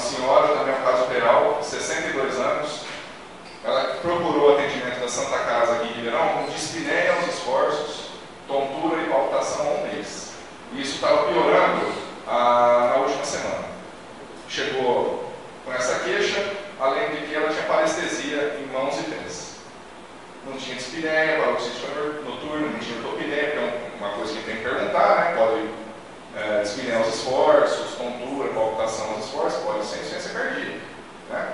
senhora, também é um caso real, 62 anos. Ela procurou atendimento da Santa Casa aqui em Ribeirão com dispneia aos esforços, tontura e palpitação há um mês. E isso estava piorando na última semana. Chegou com essa queixa, além de que ela tinha parestesia em mãos e pés. Não tinha dispneia, paroxística noturna, não tinha ortopneia, que é uma coisa que tem que perguntar, né? Pode dispneia aos esforços, tontura, palpitação aos esforços, pode ser insuficiência cardíaca, né?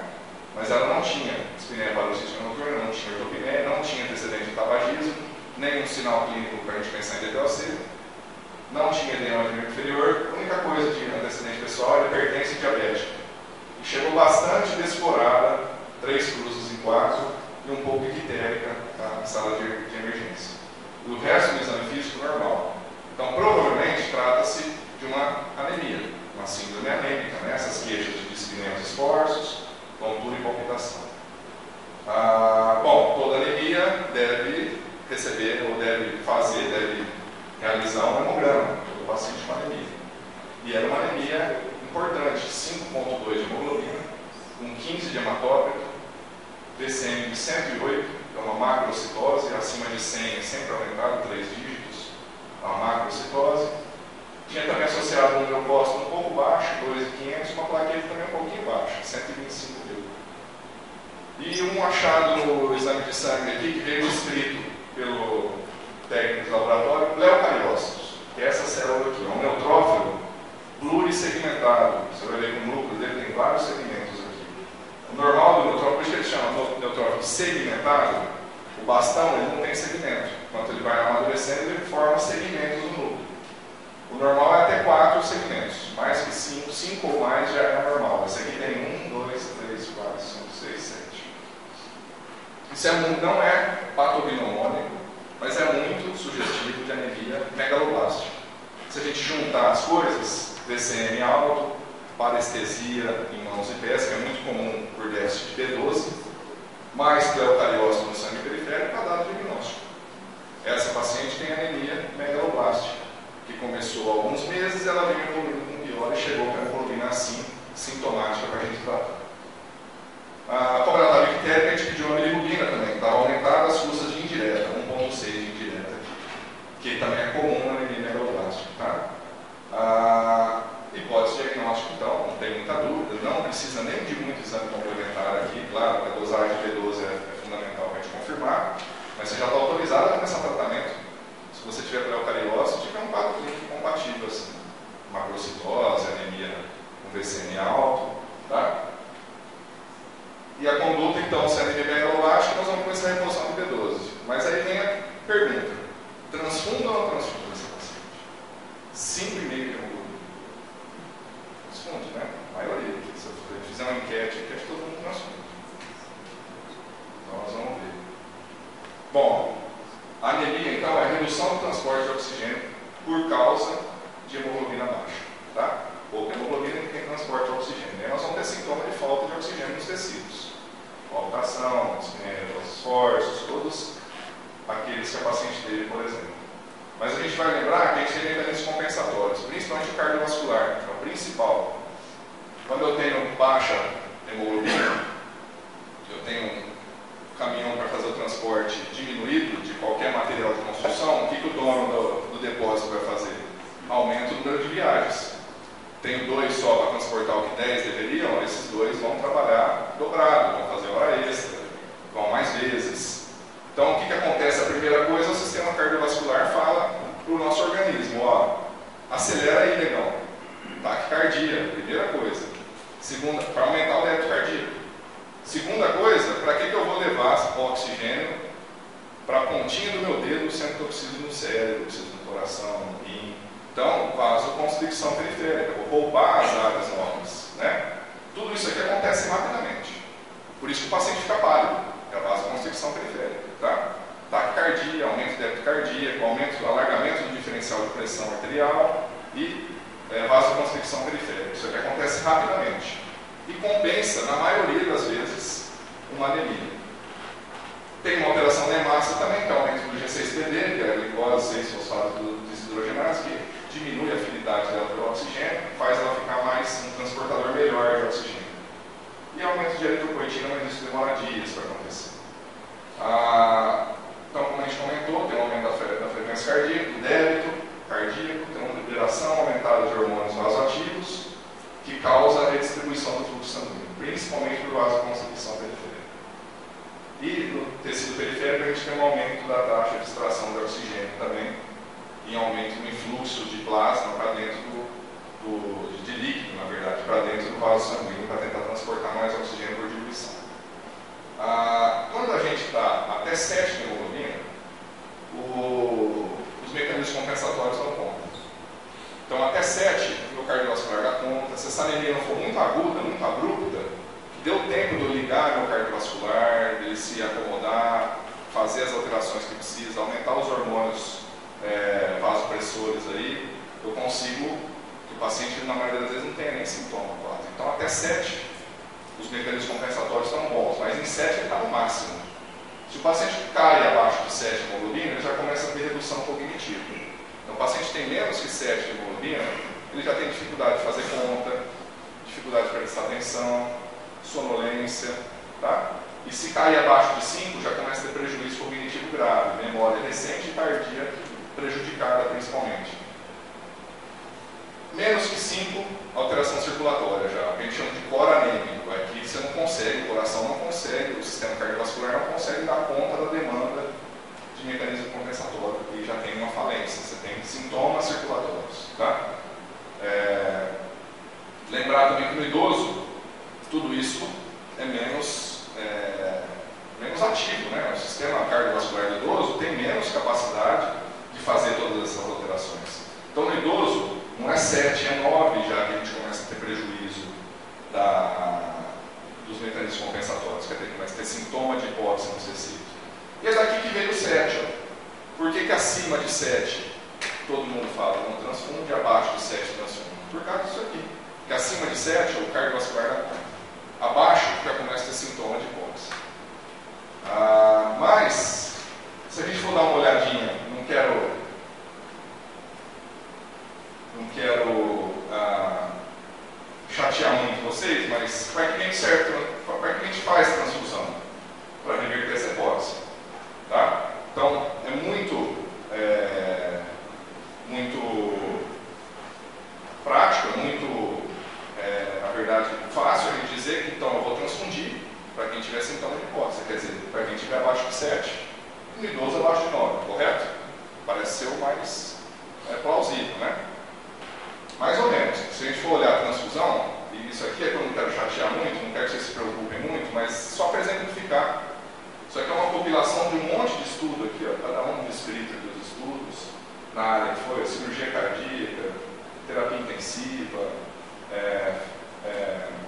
Mas ela não tinha dispneia paroxística noturna, não tinha ortopneia, não tinha antecedente de tabagismo, nenhum sinal clínico para a gente pensar em DPOC, não tinha edema de membro inferior, a única coisa de antecedente pessoal era hipertensão e diabética. E chegou bastante desforada, 3 cruzes em 4 e um pouco ictérica na sala de emergência. O resto do exame físico normal. Então, provavelmente, trata-se de uma anemia, uma síndrome anêmica, né? Essas queixas de dispneia aos esforços, tontura e palpitação. Bom, toda anemia deve receber, ou deve realizar um hemograma, todo paciente com anemia. E era uma anemia importante, 5,2 de hemoglobina, com 15 de hematócrito, TCM de 108, é uma macrocitose, acima de 100 é sempre aumentado, 3 dígitos, é uma macrocitose. Tinha também associado um leucócito um pouco baixo, 2.500, uma plaqueta também um pouquinho baixa, 125 mil. E um achado no exame de sangue aqui, que veio descrito pelo técnico de laboratório, leucariócitos, que é essa célula aqui, é um neutrófilo plurissegmentado. Você vai ver que o núcleo dele tem vários segmentos aqui. O normal do neutrófilo, por isso que ele chama neutrófilo segmentado, o bastão ele não tem segmento. Enquanto ele vai amadurecendo, ele forma segmentos no núcleo. O normal é até 4 segmentos, mais que 5 ou mais já é normal. Esse aqui tem 1, 2, 3, 4, 5, 6, 7. Isso não é patognomônico, mas é muito sugestivo de anemia megaloblástica. Se a gente juntar as coisas, TCM alto, parestesia em mãos e pés, que é muito comum por déficit de B12, mais leucariócito no sangue periférico, para dar o diagnóstico. Essa paciente tem anemia megaloblástica, que começou há alguns meses, ela veio evoluindo com pior e chegou com a hemoglobina assim, sintomática para a gente tratar. Como ela estava ictérica, a gente pediu uma bilirrubina também, que estava aumentada as forças de indireta, 1,6 de indireta aqui, que também é comum na anemia megaloblástica. Tá? Hipótese diagnóstica, então, não tem muita dúvida, não precisa nem de muito exame complementar aqui, claro que a dosagem de B12 é fundamental para a gente confirmar, mas você já está autorizado a começar o tratamento. Se você tiver leucariose, tiver um quadro clínico compatível, assim, macrocitose, anemia com VCN alto, tá? E a conduta, então, se a anemia megaloblástica, nós vamos começar a reposição do B12. Mas aí vem a pergunta: transfunda ou não transfunda essa paciente? 5,5 de hemoglobina. Transfunde, né? A maioria. Se eu fizer uma enquete, acho que todo mundo transfunde. Então, nós vamos ver. Bom, a anemia, então, é a redução do transporte de oxigênio por causa de hemoglobina baixa. Tá? Pouca hemoglobina que tem transporte de oxigênio. E aí nós vamos ter sintoma de falta de oxigênio nos tecidos. Palpitação, dispneia aos esforços, todos aqueles que a paciente teve, por exemplo. Mas a gente vai lembrar que a gente tem mecanismos compensatórios, principalmente o cardiovascular, que é o principal. Quando eu tenho baixa hemoglobina, eu tenho um caminhão para fazer o transporte diminuído de qualquer material de construção, o que o dono do depósito vai fazer? Aumenta o número de viagens. Tenho 2 só para transportar o que 10 deveriam, esses 2 vão trabalhar dobrado, vão fazer hora extra, vão mais vezes. Então, o que acontece? A primeira coisa, o sistema cardiovascular fala para o nosso organismo, ó, acelera aí, negão, taquicardia, primeira coisa. Segunda, para aumentar o débito cardíaco. Segunda coisa, para que eu vou levar oxigênio para a pontinha do meu dedo, sendo que eu preciso no cérebro, preciso no coração, no rim. Então, vasoconstricção periférica, vou poupar as áreas nobres, né? Tudo isso aqui acontece rapidamente. Por isso que o paciente fica pálido, é a vasoconstricção periférica, tá? Taquicardia, aumento do débito cardíaco, alargamento do diferencial de pressão arterial e vasoconstricção periférica. Isso aqui acontece rapidamente. E compensa, na maioria das vezes, uma anemia. Tem uma alteração na hemácia também, que é o aumento do G6PD, que é a glicose 6-fosfato desidrogenase, que diminui a afinidade dela pelo oxigênio, faz ela ficar mais um transportador melhor de oxigênio. aumento de eritropoetina, mas isso demora dias para acontecer. Então, como a gente comentou, tem um aumento da frequência cardíaca, do débito cardíaco, tem uma liberação aumentada de hormônios vasoativos, que causa a redistribuição do fluxo sanguíneo, principalmente por vasoconstricção periférica. E no tecido periférico a gente tem um aumento da taxa de extração de oxigênio também, e aumento no influxo de plasma para dentro de líquido, na verdade, para dentro do vaso sanguíneo, para tentar transportar mais oxigênio por diluição. Quando a gente está até 7 de hemoglobina, os mecanismos compensatórios dão conta. Então, até 7, o meu cardiovascular dá conta. Se essa anemia não for muito aguda, muito abrupta, deu tempo de eu ligar meu cardiovascular, dele se acomodar, fazer as alterações que precisa, aumentar os hormônios vasopressores aí, eu consigo que o paciente, na maioria das vezes, não tenha nem sintoma quase. Então, até 7, os mecanismos compensatórios estão bons, mas em 7 ele está no máximo. Se o paciente cai abaixo de 7 de hemoglobina, ele já começa a ter redução cognitiva. Então, o paciente tem menos que 7 de hemoglobina, ele já tem dificuldade de fazer conta, dificuldade de prestar atenção, sonolência, tá? E se cair abaixo de 5, já começa a ter prejuízo cognitivo grave, memória recente e tardia prejudicada principalmente. Menos que 5, alteração circulatória já, que a gente chama de cor anêmico. Aqui você não consegue, o coração não consegue, o sistema cardiovascular não consegue dar conta da demanda de mecanismo compensatório e já tem uma falência, você tem sintomas circulatórios. Tá? Lembrar também que no idoso, tudo isso é menos ativo, né? O sistema cardiovascular do idoso tem menos capacidade de fazer todas essas alterações. Então no idoso, não é 7, é 9 já que a gente começa a ter prejuízo dos mecanismos compensatórios, quer dizer, começa a ter sintoma de hipóxia nos tecidos. E é daqui que veio o 7. Ó. Por que acima de 7 todo mundo fala não transfunde, abaixo de 7 transfunde? Por causa disso aqui. Porque acima de 7 o cardiovascular dá conta. Abaixo já começa a ter sintoma de hipóxia. Mas, se a gente for dar uma olhadinha, não quero chatear muito vocês, mas para que a gente faz transfusão? Para reverter essa hipóxia. Tá? Então, é muito prático, na verdade, fácil a gente dizer que então eu vou transfundir para quem tiver sintoma de hipóxia, quer dizer, para quem tiver abaixo de 7, e no idoso abaixo de 9, correto? Parece ser o mais plausível, né? Mais ou menos. Se a gente for olhar a transfusão, e isso aqui é que eu não quero chatear muito, não quero que vocês se preocupem muito, mas só para exemplificar. Isso aqui é uma compilação de um monte de estudo aqui, ó, cada um descrito dos estudos, na área que foi a cirurgia cardíaca, terapia intensiva,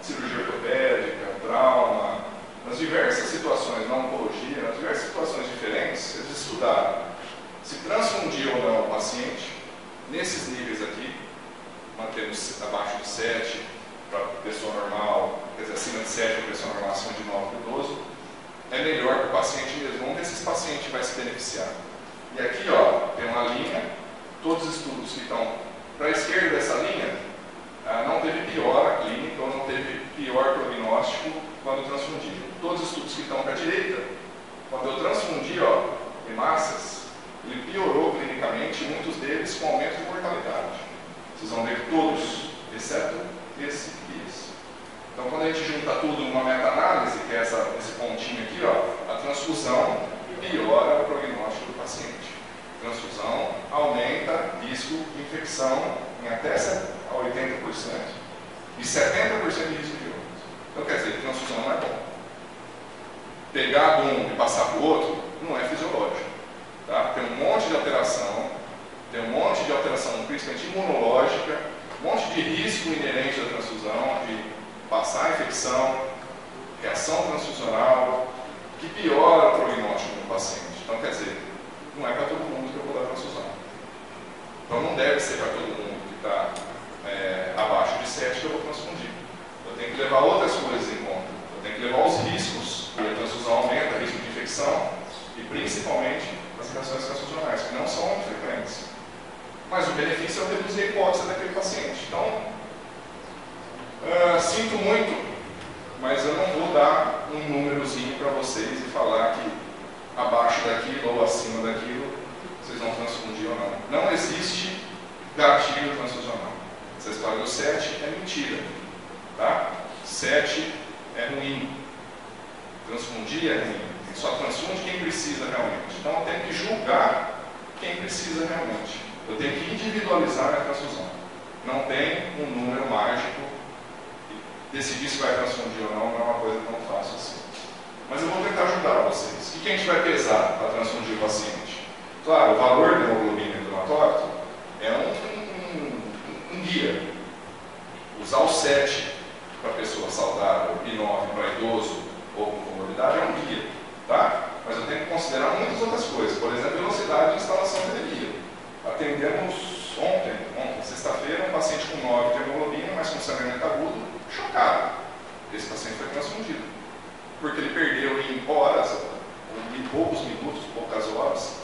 cirurgia ortopédica, trauma, nas diversas situações, na oncologia, nas diversas situações diferentes, eles estudaram se transfundir ou não o paciente nesses níveis aqui, mantendo abaixo de 7 para pessoa normal, quer dizer, acima de 7 para pessoa normal, acima de 9 para idoso, é melhor para o paciente mesmo. Vamos ver se esse paciente vai se beneficiar. E aqui, ó, tem uma linha, todos os estudos que estão para a esquerda dessa linha, não teve piora clínica ou não teve pior prognóstico quando transfundido. Todos os estudos que estão para a direita, quando eu transfundi, ó, hemácias, ele piorou clinicamente, muitos deles com aumento de mortalidade. Vocês vão ver que todos, exceto esse e esse. Então, quando a gente junta tudo numa meta-análise, que é esse pontinho aqui, ó, a transfusão piora o prognóstico do paciente. Transfusão aumenta risco de infecção em até 80% e 70% de risco de óbito. Então, quer dizer, transfusão não é bom. Pegar de um e passar para o outro não é fisiológico. Tá? Tem um monte de alteração, principalmente imunológica, um monte de risco inerente à transfusão, de passar a infecção, reação transfusional, que piora o prognóstico do paciente. Então, quer dizer, não é para todo mundo que eu vou dar transfusão. Então, não deve ser para todo mundo que está abaixo de 7 que eu vou transfundir. Eu tenho que levar outras coisas em conta. Eu tenho que levar os riscos, porque a transfusão aumenta o risco de infecção e, principalmente, as reações transfusionais, que não são muito frequentes. Mas o benefício é reduzir a hipóxia daquele paciente. Então, sinto muito, mas eu não um númerozinho para vocês e falar que abaixo daquilo ou acima daquilo vocês vão transfundir ou não. Não existe gatilho transfusional. Essa história do 7 é mentira. Tá? 7 é ruim. Transfundir é ruim. Só transfunde quem precisa realmente. Então eu tenho que julgar quem precisa realmente. Eu tenho que individualizar a minha transfusão. Não tem um número mágico. Decidir se vai transfundir ou não é uma coisa tão fácil assim. Mas eu vou tentar ajudar vocês. O que a gente vai pesar para transfundir o paciente? Claro, o valor da hemoglobina do hematócrito é um guia. Usar o 7 para pessoa saudável e 9 para idoso ou com comorbidade é um guia. Tá? Mas eu tenho que considerar muitas outras coisas. Por exemplo, velocidade de instalação de anemia. Atendemos ontem, sexta-feira, um paciente com 9 de hemoglobina, mas com sangramento agudo, chocado. Esse paciente foi transfundido. Porque ele perdeu em horas, ou em poucos minutos, poucas horas,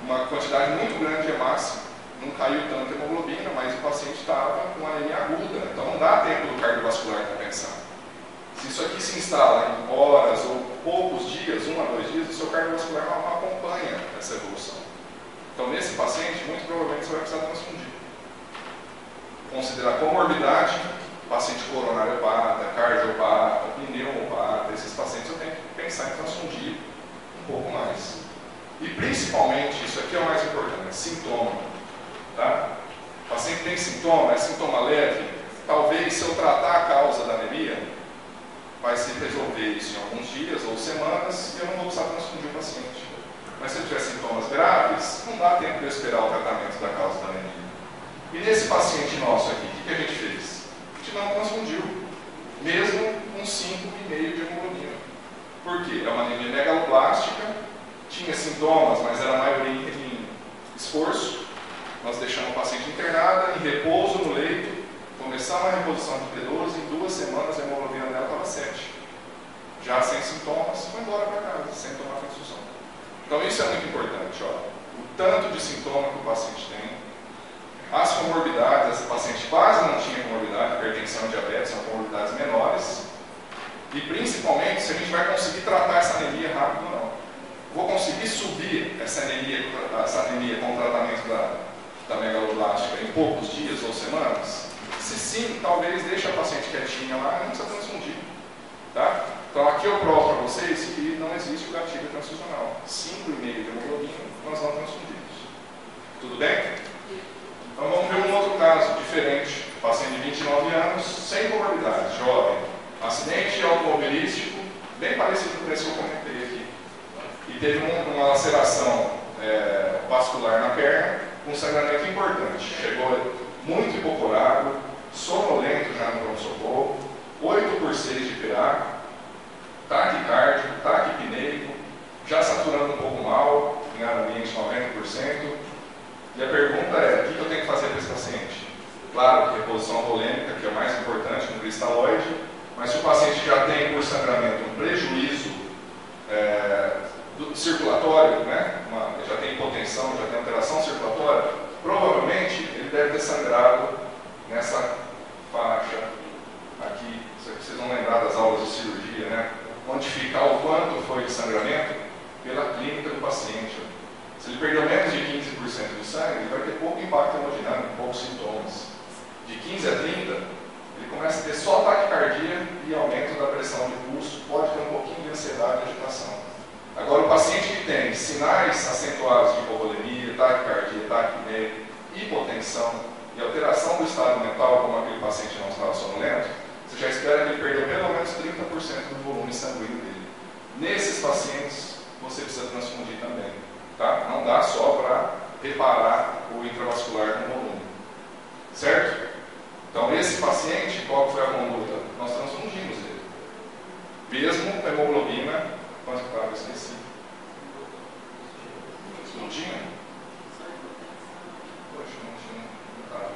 uma quantidade muito grande de hemácia. Não caiu tanto a hemoglobina, mas o paciente estava com anemia aguda. Então não dá tempo do cardiovascular compensar. Se isso aqui se instala em horas ou poucos dias, 1 a 2 dias, o seu cardiovascular não acompanha essa evolução. Então, nesse paciente, muito provavelmente você vai precisar transfundir. Considerar comorbidade, paciente coronariopata, cardiopata, pneumopata, esses pacientes eu tenho que pensar em transfundir um pouco mais. E principalmente, isso aqui é o mais importante, sintoma. Tá? O paciente tem sintoma, é sintoma leve, talvez se eu tratar a causa da anemia, vai se resolver isso em alguns dias ou semanas e eu não vou precisar transfundir o paciente. Mas se eu tiver sintomas graves, não dá tempo de eu esperar o tratamento da causa da anemia. E nesse paciente nosso aqui, o que a gente fez? A gente não transfundiu, mesmo com 5,5 de hemoglobina. Por quê? É uma anemia megaloblástica, tinha sintomas, mas era a maioria em esforço. Nós deixamos o paciente internada, em repouso no leito, começar uma reposição de B12, em 2 semanas a hemoglobina dela estava 7. Já sem sintomas, foi embora para casa, sem tomar transfusão. Então isso é muito importante, ó. O tanto de sintoma que o paciente tem, as comorbidades, essa paciente quase não tinha comorbidade, hipertensão e diabetes são comorbidades menores, e principalmente se a gente vai conseguir tratar essa anemia rápido ou não. Vou conseguir subir essa anemia com o tratamento da megaloblástica em poucos dias ou semanas? Se sim, talvez deixe a paciente quietinha lá e não precisa transfundir. Tá? Então aqui eu provo para vocês que não existe o gatilho transfusional. 5,5 de hemoglobina, nós não transfundimos. Tudo bem? Então vamos ver um outro caso diferente. Paciente de 29 anos, sem comorbidade, jovem. Acidente automobilístico, bem parecido com esse que eu comentei aqui. E teve uma laceração vascular na perna, com sangramento importante. Chegou muito hipocorado, sonolento já no pronto-socorro, 8/6 de PA, taquicárdico, taquipneico, já saturando um pouco mal, em ar ambiente 90%. E a pergunta é, o que eu tenho que fazer para esse paciente? Claro que reposição volêmica, que é o mais importante no cristalóide, mas se o paciente já tem por sangramento um prejuízo circulatório, né? Já tem hipotensão, já tem alteração circulatória, provavelmente ele deve ter sangrado nessa faixa aqui. Vocês vão lembrar das aulas de cirurgia, né? Quantificar o quanto foi de sangramento pela clínica do paciente. Se ele perdeu menos de 15% do sangue, ele vai ter pouco impacto hemodinâmico, poucos sintomas. De 15 a 30, ele começa a ter só taquicardia e aumento da pressão de pulso, pode ter um pouquinho de ansiedade e agitação. Agora, o paciente que tem sinais acentuados de hipovolemia, taquicardia, taquipneia, hipotensão e alteração do estado mental, como aquele paciente não estava sonolento, você já espera que ele perdeu pelo menos 30% do volume sanguíneo dele. Nesses pacientes, você precisa transfundir também. Tá? Não dá só para reparar o intravascular com volume. Certo? Então, esse paciente, qual foi a conduta? Nós transfundimos ele. Mesmo com a hemoglobina, quanto que estava? Esqueci. Não tinha? Poxa, não tinha. Não estava.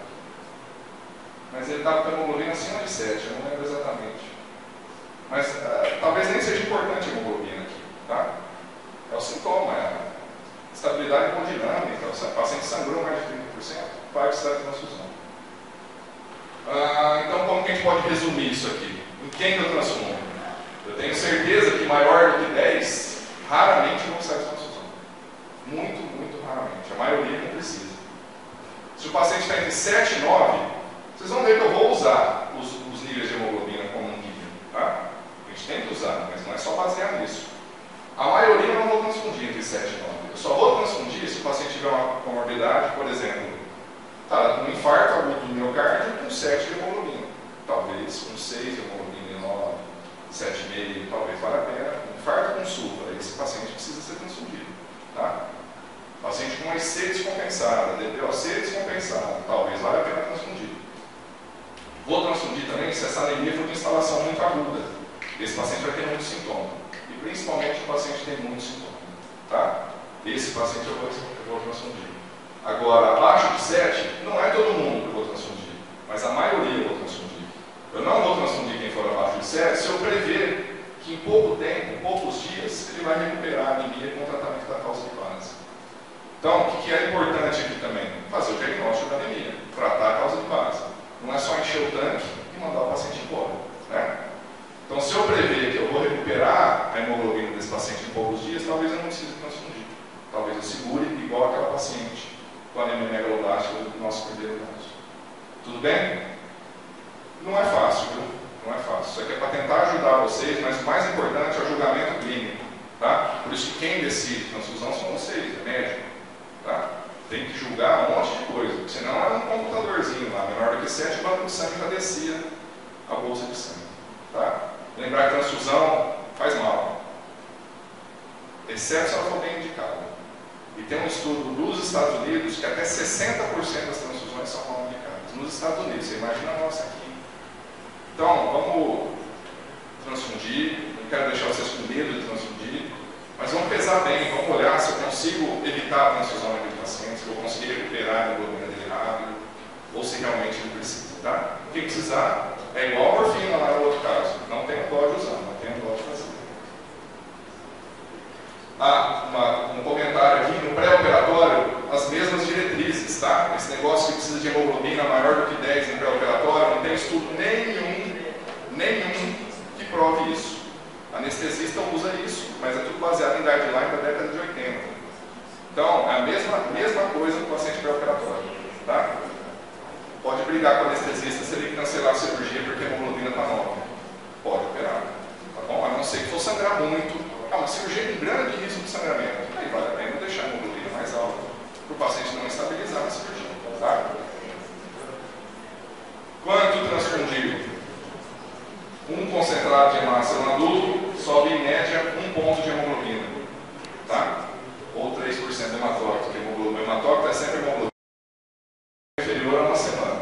Mas ele estava com a hemoglobina acima de 7, eu não lembro exatamente. Mas talvez nem seja importante a hemoglobina aqui. Tá? É o sintoma, é a estabilidade hemodinâmica. O paciente sangrou mais de 30%, vai precisar de transfusão. Então, como que a gente pode resumir isso aqui? Em quem que eu transfundo? Eu tenho certeza que maior do que 10, raramente não sai de transfusão. Muito, muito raramente. A maioria não precisa. Se o paciente está entre 7 e 9, vocês vão ver que eu vou usar os níveis de hemoglobina como um nível. Tá? A gente tem que usar, mas não é só basear nisso. A maioria eu não vou transfundir entre 7 e 9. Eu só vou transfundir se o paciente tiver uma comorbidade, por exemplo, com um infarto agudo do miocárdio com 7 de hemoglobina. Talvez com 6 de hemoglobina, 9, 7,5, talvez valha a pena. Um infarto com sulfa, esse paciente precisa ser transfundido. Tá? Paciente com IC descompensada, DPOC descompensada, talvez valha a pena transfundir. Vou transfundir também se essa anemia for de instalação muito aguda. Esse paciente vai ter muito sintoma. E principalmente o paciente tem muito sintoma. Tá? Esse paciente eu vou transfundir. Agora, abaixo de 7, não é todo mundo que eu vou transfundir, mas a maioria eu vou transfundir. Eu não vou transfundir quem for abaixo de 7 se eu prever que em pouco tempo, em poucos dias, ele vai recuperar a anemia com o tratamento da causa de base. Então, o que é importante aqui também? Fazer o diagnóstico da anemia, tratar a causa de base. Não é só encher o tanque e mandar o paciente embora. Né? Então, se eu prever que eu vou recuperar a hemoglobina desse paciente em poucos dias, talvez eu não precise transfundir. Talvez eu segure igual aquela paciente com anemia megaloblástica do nosso primeiro caso. Tudo bem? Não é fácil, viu? Não é fácil. Isso aqui é para tentar ajudar vocês, mas o mais importante é o julgamento clínico. Tá? Por isso que quem decide transfusão são vocês, é médico. Tá? Tem que julgar um monte de coisa, porque senão era um computadorzinho lá, menor do que 7, o banco de sangue já descia a bolsa de sangue. Tá? Lembrar que transfusão faz mal, exceto se ela for bem indicada. E tem um estudo dos Estados Unidos que até 60% das transfusões são mal indicadas. Nos Estados Unidos, você imagina a nossa aqui. Então, vamos transfundir, não quero deixar vocês com medo de transfundir, mas vamos pesar bem, vamos olhar se eu consigo evitar a transfusão naquele paciente, se eu vou conseguir recuperar a hemoglobina dele rápido, ou se realmente ele precisa. Tá? Quem precisar, é igual a morfina lá no outro caso, não tem dó de usar, não tem dó de fazer. Um comentário aqui, no pré-operatório, as mesmas diretrizes, tá? Esse negócio que precisa de hemoglobina maior do que 10 no pré-operatório, não tem estudo nenhum que prove isso. A anestesista usa isso, mas é tudo baseado em guideline da década de 80. Então, é a mesma coisa no paciente pré-operatório, tá? Pode brigar com o anestesista se ele cancelar a cirurgia porque a hemoglobina está nova. Pode operar, tá bom? A não ser que for sangrar muito. Uma cirurgia com grande risco de sangramento. Aí vale a pena deixar a hemoglobina mais alta para o paciente não estabilizar na cirurgia. Tá? Quanto transfundir? Um concentrado de hemácia no adulto sobe em média 1 ponto de hemoglobina. Tá? Ou 3% de hematócrito, porque o hematócrito é sempre hemoglobina inferior a uma semana.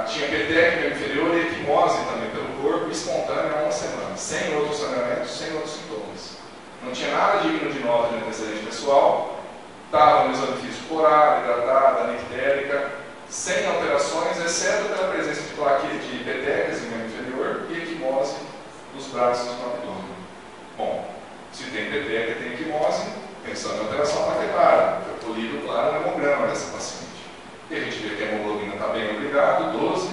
Tinha petequia inferior e equimose também pelo corpo, espontânea a uma semana, sem outros sangramentos, sem outros sintomas. Não tinha nada digno de nota no antecedente pessoal, estava no exame físico oral, hidratada, anictérica, sem alterações, exceto pela presença de plaquete de petequias em membro inferior e equimose nos braços e no abdômen. Bom, se tem petequia, tem equimose, pensando em alteração plaquetária, foi polido claro no hemograma dessa paciente. E a gente vê que a hemoglobina está bem obrigado, 12,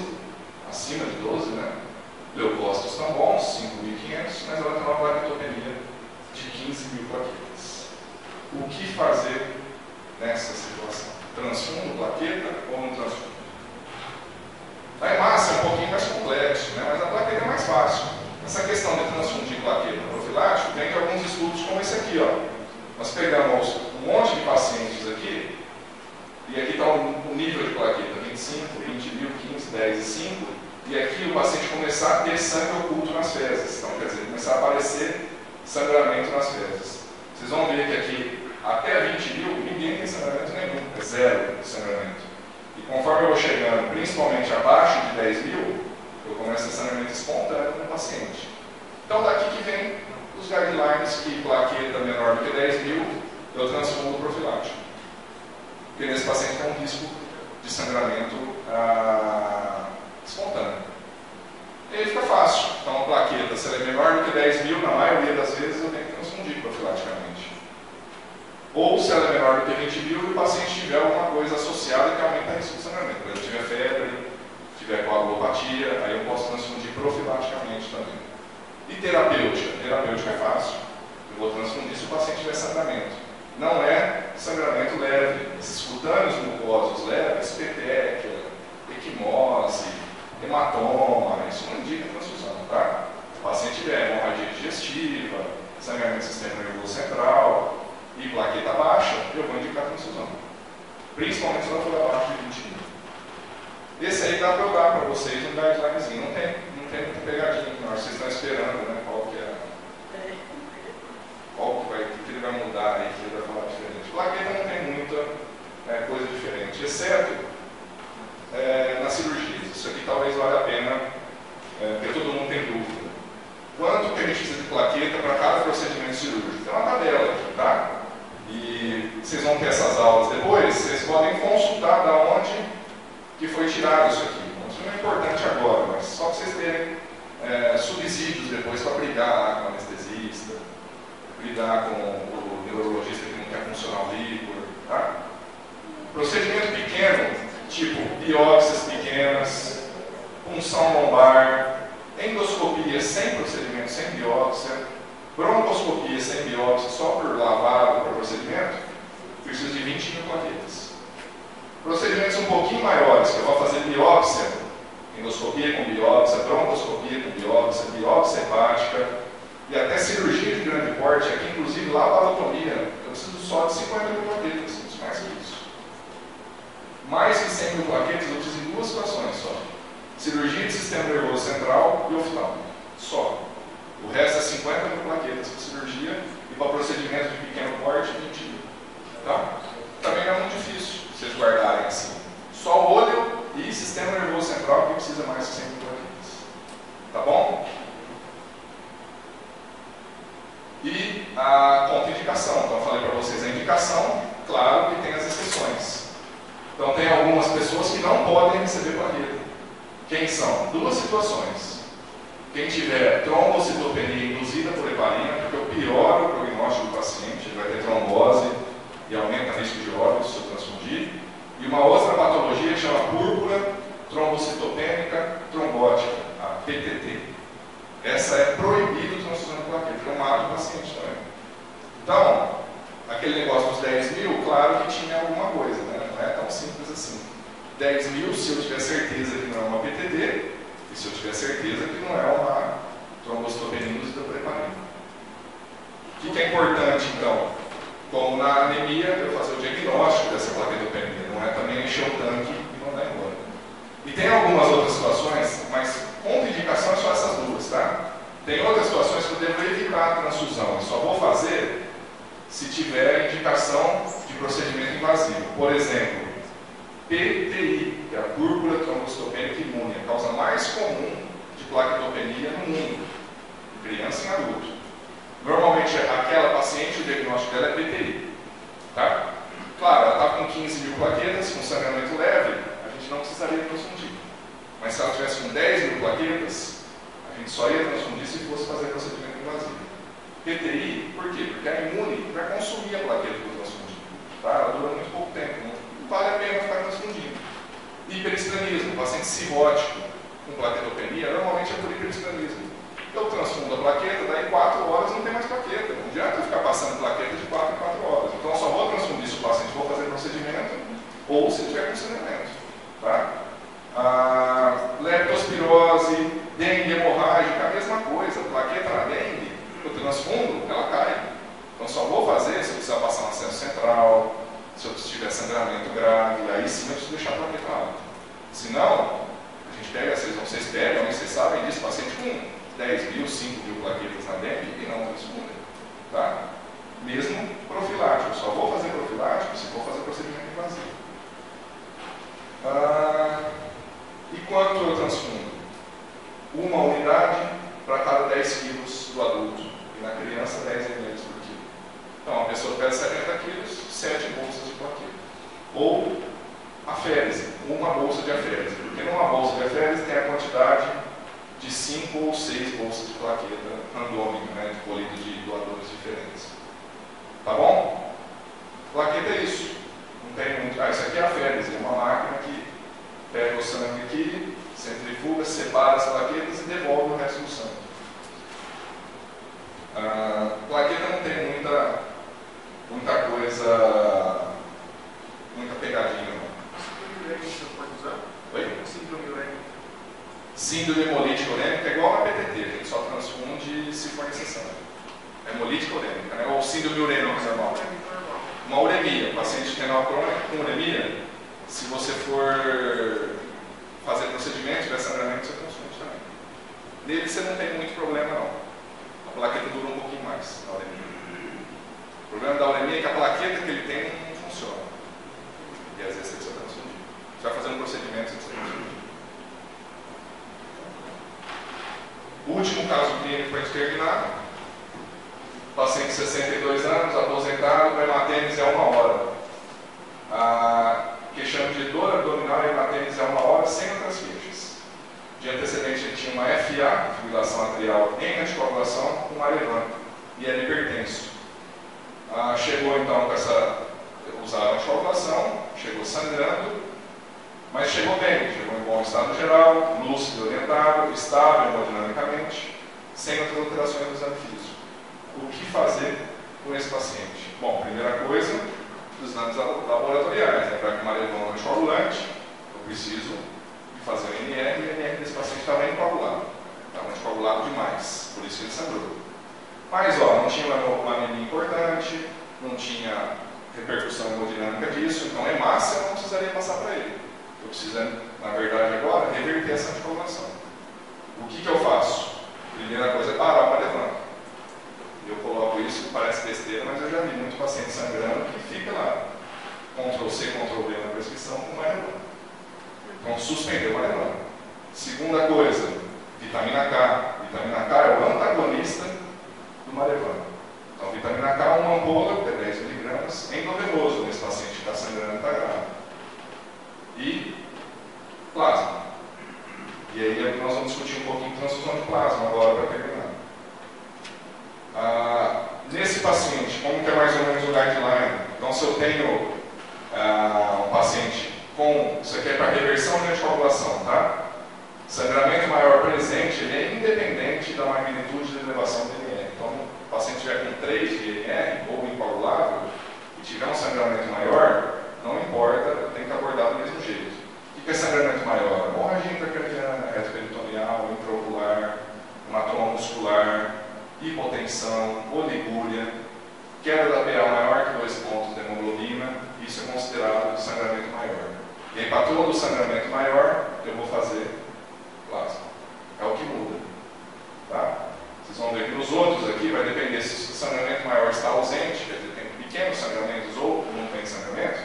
acima de 12, né? Leucócitos estão bons, 5.500, mas ela tem uma plaquetopenia de 15.000 plaquetas. O que fazer nessa situação? Transfundo plaqueta ou não transfundo? A hemácia é um pouquinho mais complexo, né? Mas a plaqueta é mais fácil. Essa questão de transfundir plaqueta profilático vem de alguns estudos como esse aqui, ó. Nós pegamos um monte de pacientes aqui, e aqui está o nível de plaqueta, 25, 20.000, 15, 10 e 5, e aqui o paciente começar a ter sangue oculto nas fezes. Então, quer dizer, começar a aparecer sangramento nas fezes. Vocês vão ver que aqui, até 20.000, ninguém tem sangramento nenhum, é zero sangramento. E conforme eu vou chegando, principalmente abaixo de 10.000, eu começo a ter sangramento espontâneo no paciente. Então, daqui que vem os guidelines que plaqueta menor do que 10.000, eu transfundo profilático. Porque nesse paciente tem um risco de sangramento espontâneo. E aí fica fácil. Então a plaqueta, se ela é menor do que 10.000, na maioria das vezes eu tenho que transfundir profilaticamente. Ou se ela é menor do que 20.000 e o paciente tiver alguma coisa associada que aumenta o risco de sangramento. Por exemplo, tiver febre, tiver coagulopatia, aí eu posso transfundir profilaticamente também. E terapêutica? Terapêutica é fácil. Eu vou transfundir se o paciente tiver sangramento. Não é sangramento leve. Esses cutâneos mucosos leves, petequia, equimose, hematoma, isso não indica transfusão, tá? Se o paciente tiver hemorragia digestiva, sangramento do sistema nervoso central e plaqueta baixa, eu vou indicar transfusão. Principalmente se ela for abaixo de 20 mil. Esse aí dá para eu dar para vocês um guidelinezinho. Não tem muita pegadinha aqui, não. Vocês estão esperando, né? Qual que é? Qual que ele vai mudar aí, que ele vai falar diferente. Plaqueta não tem muita coisa diferente, exceto nas cirurgias. Isso aqui talvez valha a pena, porque todo mundo tem dúvida. Quanto que a gente precisa de plaqueta para cada procedimento cirúrgico? Tem uma tabela aqui, tá? E vocês vão ter essas aulas depois, vocês podem consultar da onde que foi tirado isso aqui. Isso não é importante agora, mas só para vocês terem subsídios depois para brigar lá com o anestesista, lidar com o neurologista que não quer funcionar o líquor, tá? Procedimento pequeno, tipo biópsias pequenas, punção lombar, endoscopia sem procedimento, sem biópsia, broncoscopia sem biópsia, só por lavado para procedimento, precisa de 20 mil plaquetas. Procedimentos um pouquinho maiores, que eu vou fazer biópsia, endoscopia com biópsia, broncoscopia com biópsia, biópsia hepática, e até cirurgia de grande porte, aqui inclusive laparotomia, eu preciso só de 50 mil plaquetas, não mais que isso. Mais que 100 mil plaquetas eu preciso em duas situações só. Cirurgia de sistema nervoso central e oftalmo, só. O resto é 50 mil plaquetas para cirurgia e para procedimento de pequeno porte, 20 mil. Tá? Também não é muito difícil vocês guardarem assim. Só o olho e sistema nervoso central que precisa mais de 100 mil plaquetas. Tá bom? E a contraindicação. Então eu falei para vocês a indicação, claro que tem as exceções. Então tem algumas pessoas que não podem receber plaqueta. Quem são? Duas situações. Quem tiver trombocitopenia induzida por heparina, porque eu pioro o prognóstico do paciente, ele vai ter trombose e aumenta o risco de óbito se eu transfundir. E uma outra patologia que chama púrpura trombocitopênica trombótica, a PTT. Essa é proibido transfusão de plaqueta, porque mata o paciente também. Então, aquele negócio dos 10 mil, claro que tinha alguma coisa, né? Não é tão simples assim. 10 mil se eu tiver certeza que não é uma PTT, e se eu tiver certeza que não é uma trombocitopenia induzida por heparina. O que é importante, então? Como na anemia, eu fazer o diagnóstico dessa plaquetopenia, não é também encher o tanque e mandar embora. E tem algumas outras situações, mas contraindicação é só essas duas, tá? Tem outras situações que eu devo evitar a transfusão, eu só vou fazer se tiver indicação de procedimento invasivo. Por exemplo, PTI, que é a púrpura trombocitopênica imune, a causa mais comum de plaquetopenia no mundo, em criança e em adulto. Normalmente, aquela paciente, o diagnóstico dela é PTI. Tá? Claro, ela está com 15 mil plaquetas, com sangramento leve, a gente não precisaria transfundir. Mas se ela tivesse com 10 mil plaquetas, a gente só ia transfundir se fosse fazer procedimento invasivo. PTI, por quê? Porque a imune vai consumir a plaqueta que eu transfundi. Tá? Ela dura muito pouco tempo, não vale a pena ficar transfundindo. Hiperestrenismo, paciente cirrótico com plaquetopenia, normalmente é por hiperestrenismo. Eu transfundo a plaqueta, daí 4 horas não tem mais plaqueta. Não adianta eu ficar passando plaqueta de 4 em 4 horas. Então eu só vou transfundir se o paciente for fazer procedimento ou se tiver com sangramento. Tá? Leptospirose, dengue hemorrágica, a mesma coisa. Plaqueta na dengue, eu transfundo, ela cai. Então só vou fazer se eu precisar passar um acesso central, se eu tiver sangramento grave, aí sim eu preciso deixar a plaqueta alta. Senão, a gente pega, vocês pegam, vocês sabem disso, paciente com 10 mil, 5 mil plaquetas na dengue e não transfundem. Tá? Mesmo profilático, só vou fazer profilático se for fazer procedimento invasivo. E quanto eu transfundo? Uma unidade para cada 10 quilos do adulto. E na criança, 10 ml por quilo. Então, a pessoa pesa 70 quilos, 7 bolsas de plaqueta. Ou aférese, uma bolsa de aférese. Porque numa bolsa de aférese tem a quantidade de 5 ou 6 bolsas de plaqueta randômica, né, colhidas de doadores diferentes. Tá bom? Plaqueta é isso. Não tem muito. Isso aqui é a aférese, é uma máquina que pega o sangue aqui, centrifuga, separa as plaquetas e devolve o resto do sangue. coisa, muita pegadinha, não. Oi? Síndrome hemolítica urêmica é igual a PTT, a gente só transfunde se for necessário. Hemolítica urêmica, né? Ou síndrome urêmica normal. Uma uremia, paciente renal crônico com uremia, se você for fazer procedimento, tiver sangramento, você transfunde também. Nele você não tem muito problema não. A plaqueta dura um pouquinho mais na uremia. O problema da uremia é que a plaqueta que ele tem não funciona. E às vezes você precisa transfundir. Você vai fazer um procedimento, você precisa transfundir. O último caso clínico para a gente terminar. Paciente de 62 anos, aposentado, com hematênese a 1 hora. Queixando de dor abdominal e hematênese a 1 hora, sem outras queixas. De antecedente ele tinha uma FA, fibrilação atrial em anticoagulação, com Marevan, e era hipertenso. Chegou então com essa, usava anticoagulação, chegou sangrando, mas chegou bem, chegou em bom estado geral, lúcido, orientado, estável hemodinamicamente, sem outras alterações do exame físico. O que fazer com esse paciente? Bom, primeira coisa, os exames laboratoriais, né? Para que o Marevan é um anticoagulante, eu preciso fazer o NR, e o NR desse paciente estava incoagulado. Estava anticoagulado demais, por isso que ele sangrou. Mas, ó, não tinha uma anemia importante, não tinha repercussão hemodinâmica disso, então hemácia eu não precisaria passar para ele. Eu preciso, na verdade, agora, reverter essa anticoagulação. O que eu faço? Primeira coisa é parar o Marevan. Eu coloco isso, parece besteira, mas eu já vi muito paciente sangrando que fica lá. Ctrl+C, Ctrl+V na prescrição com Marevan. Então, suspender o Marevan. Segunda coisa, vitamina K. Vitamina K é o antagonista do Marevan. Então, vitamina K, uma ampola, de 10 mg, endovenoso nesse paciente que está sangrando e está grave. E plasma. E aí nós vamos discutir um pouquinho de transfusão de plasma agora para terminar. Nesse paciente, como que é mais ou menos o guideline? Então, se eu tenho um paciente com, isso aqui é para reversão de anticoagulação, tá? Sangramento maior presente, ele é independente da magnitude de elevação do NR. Então, o paciente estiver com 3 de NR ou incoagulável e tiver um sangramento maior, não importa, tem que abordar do mesmo jeito. O que é sangramento maior? Hemorragia intracraniana, retroperitoneal, intraocular, hematoma muscular, hipotensão, oligúria, queda da PA maior que 2 pontos de hemoglobina, isso é considerado sangramento maior. E aí, para todo sangramento maior, eu vou fazer plasma. É o que muda. Tá? Vocês vão ver que nos outros aqui vai depender se o sangramento maior está ausente, quer dizer, tem pequenos sangramentos ou não tem sangramento,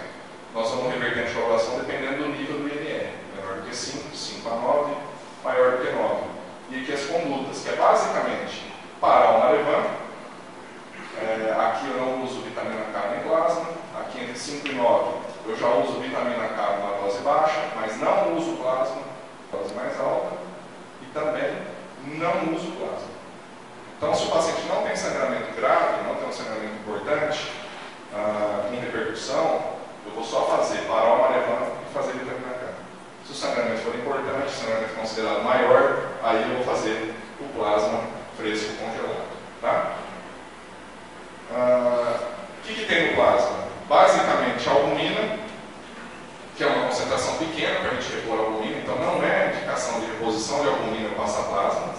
nós vamos reverter a anticoagulação dependendo do nível do INR. Menor do que 5, 5 a 9, maior do que 9. E aqui as condutas, que é basicamente parar o Marevan. Aqui eu não uso vitamina K nem plasma. Aqui entre 5 e 9 eu já uso vitamina K numa dose baixa, mas não uso plasma, dose mais alta. E também não uso plasma. Então, se o paciente não tem sangramento grave, não tem um sangramento importante, com repercussão, eu vou só parar o Marevan e fazer vitamina K. Se o sangramento for importante, se o sangramento for considerado maior, aí eu vou fazer o plasma fresco congelado. Tá? O que tem no plasma? Basicamente, a albumina, que é uma concentração pequena para a gente repor a albumina, então não é indicação de reposição de albumina eu passar plasma.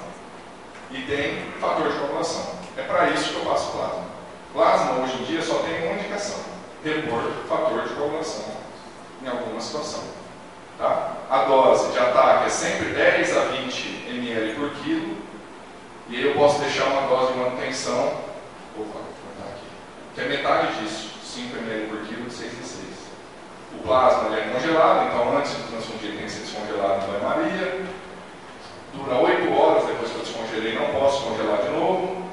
E tem fator de coagulação. É para isso que eu passo plasma. Plasma, hoje em dia, só tem uma indicação: repor fator de coagulação em alguma situação. Tá? A dose de ataque é sempre 10 a 20 ml por quilo. E aí eu posso deixar uma dose de manutenção, vou botar aqui, que é metade disso, 5 ml por quilo de 6 em 6. O plasma ele é congelado, então antes de transfundir ele tem que ser descongelado em banho-maria. Dura 8 horas depois que eu descongelei, não posso congelar de novo.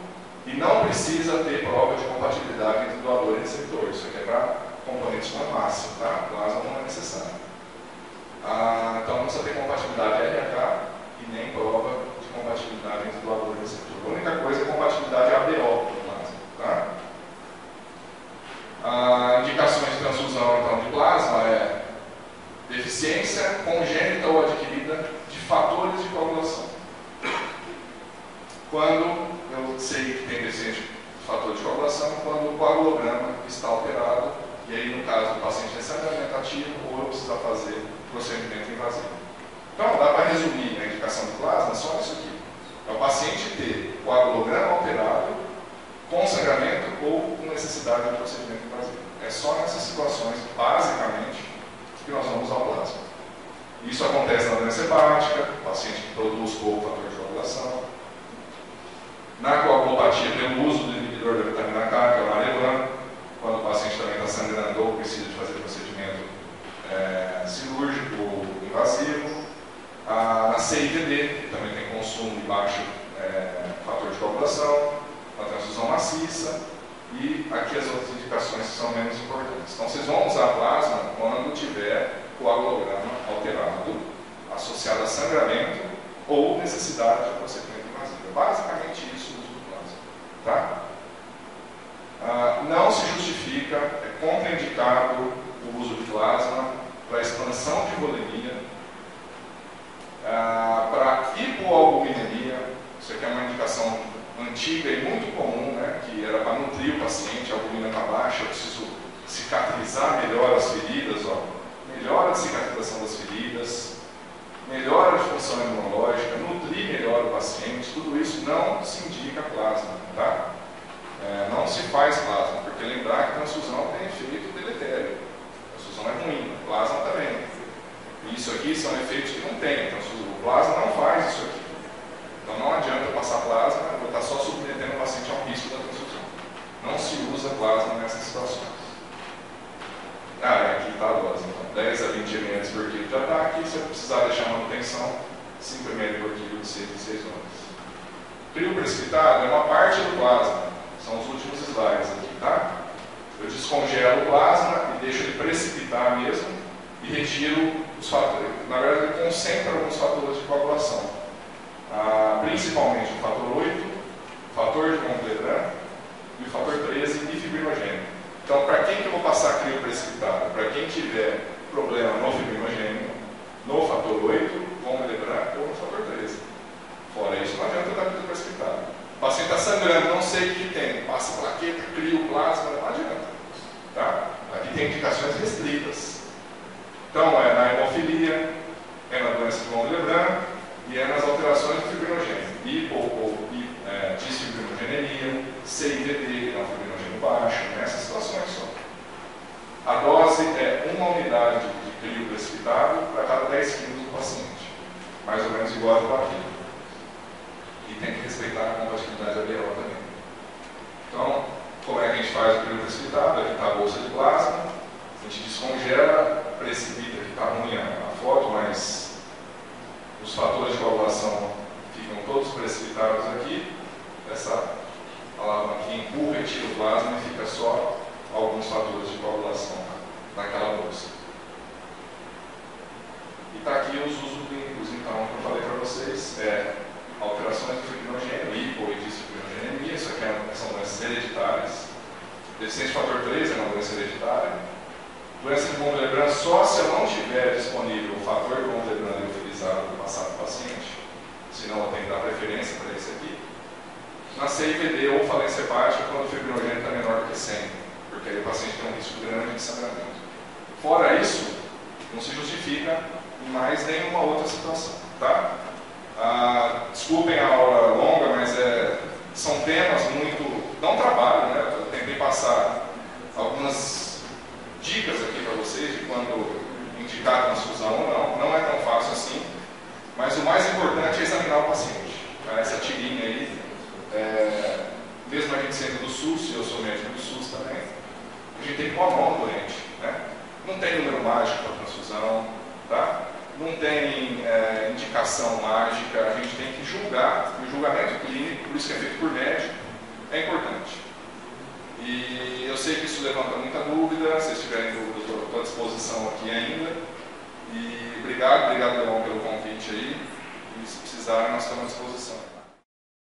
E não precisa ter prova de compatibilidade entre doador e receptor. Isso aqui é para componentes com hemácia, tá? Plasma não é necessário. Então não precisa ter compatibilidade RH e nem prova de compatibilidade entre doador e receptor. A única coisa é compatibilidade ABO do plasma, tá? Indicações de transfusão então, de plasma é deficiência congênita ou adquirida de fatores de coagulação. Quando eu sei que tem deficiência de fator de coagulação, quando o coagulograma está alterado Isso acontece na doença hepática, paciente que produz pouco fator de coagulação. Na coagulopatia, pelo uso do inibidor da vitamina K, que é o Marevan, quando o paciente também está sangrando ou precisa de fazer procedimento cirúrgico ou invasivo. Na CIVD, que também tem consumo de baixo fator de coagulação, na transfusão maciça, e aqui as outras indicações que são menos importantes. Então vocês vão usar plasma quando tiver coagulograma alterado, associado a sangramento ou necessidade de procedimento invasivo. Basicamente isso o uso do plasma. Tá? Não se justifica, é contraindicado o uso de plasma para expansão de volemia, para hipoalbuminemia. Isso aqui é uma indicação antiga e muito comum, né, que era para nutrir o paciente, a albumina está baixa, eu preciso cicatrizar melhor as feridas, melhora a cicatrização das feridas, melhora a função imunológica, nutrir melhor o paciente, tudo isso não se indica plasma, tá? Não se faz plasma, porque lembrar que transfusão tem efeito deletério, transfusão é ruim, plasma também. E isso aqui são efeitos que não tem, o plasma não faz isso aqui. Então não adianta eu passar plasma, eu vou estar só submetendo o paciente ao risco da transfusão. Não se usa plasma nessas situações. Aqui está a dose, então 10 a 20 ml por quilo de ataque, se eu precisar deixar manutenção, 5 ml por quilo de 6 em 6 horas. Crio precipitado é uma parte do plasma, são os últimos slides aqui, tá? Eu descongelo o plasma e deixo ele precipitar mesmo e retiro os fatores. Na verdade, ele concentra alguns fatores de coagulação. Principalmente o fator 8, o fator de Montlebrand e o fator 13 e fibrinogênio. Então, para quem que eu vou passar crio precipitado? Para quem tiver problema no fibrinogênio, no fator 8, Montlebrand ou no fator 13. Fora isso, não adianta dar crio precipitado. O paciente está sangrando, não sei o que tem, passa plaqueta, crio, plasma, não adianta. Tá? Aqui tem indicações restritas. Então, é na hemofilia, é na doença de Montlebrand, e é nas alterações do fibrinogênio, hipo ou disfibrinogenia, CIVD, que é um fibrinogênio baixo, nessas situações só. A dose é 1 unidade de crio precipitado para cada 10 kg do paciente, mais ou menos igual a do aquilo. E tem que respeitar a compatibilidade alveolar também. Então, como é que a gente faz o crio precipitado? Aqui está a bolsa de plasma, a gente descongela, precipita, que está ruim a foto, mas os fatores de coagulação ficam todos precipitados aqui. Essa palavra aqui empurra e tira o plasma e fica só alguns fatores de coagulação naquela bolsa. E está aqui os usos clínicos, então, que eu falei para vocês, alterações do fibrinogênio, hipo e disfibrinogenia, isso aqui são doenças hereditárias. Deficiência de fator 3 é uma doença hereditária. Doença de Montlebrand, só se eu não tiver disponível o fator de Montlebrand liofilizado para passar para o paciente, senão eu tenho que dar preferência para esse aqui. Na CIVD ou falência hepática, quando o fibrinogênio está menor do que 100, porque aí o paciente tem um risco grande de sangramento. Fora isso, não se justifica em mais nenhuma outra situação. Tá? Desculpem a aula longa, mas são temas muito... dá um trabalho, né? Eu tentei passar algumas dicas aqui para vocês de quando indicar transfusão ou não. Não é tão fácil assim, mas o mais importante é examinar o paciente. Essa tirinha aí, mesmo a gente sendo do SUS, e eu sou médico do SUS também, a gente tem que pôr a mão no doente. Né? Não tem número mágico para transfusão, tá? Não tem indicação mágica, a gente tem que julgar, e o julgamento clínico, por isso que é feito por médico, é importante. E eu sei que isso levanta muita dúvida, se vocês tiverem dúvidas, eu estou à disposição aqui ainda. E obrigado, Leon, pelo convite aí. E se precisarem, nós estamos à disposição.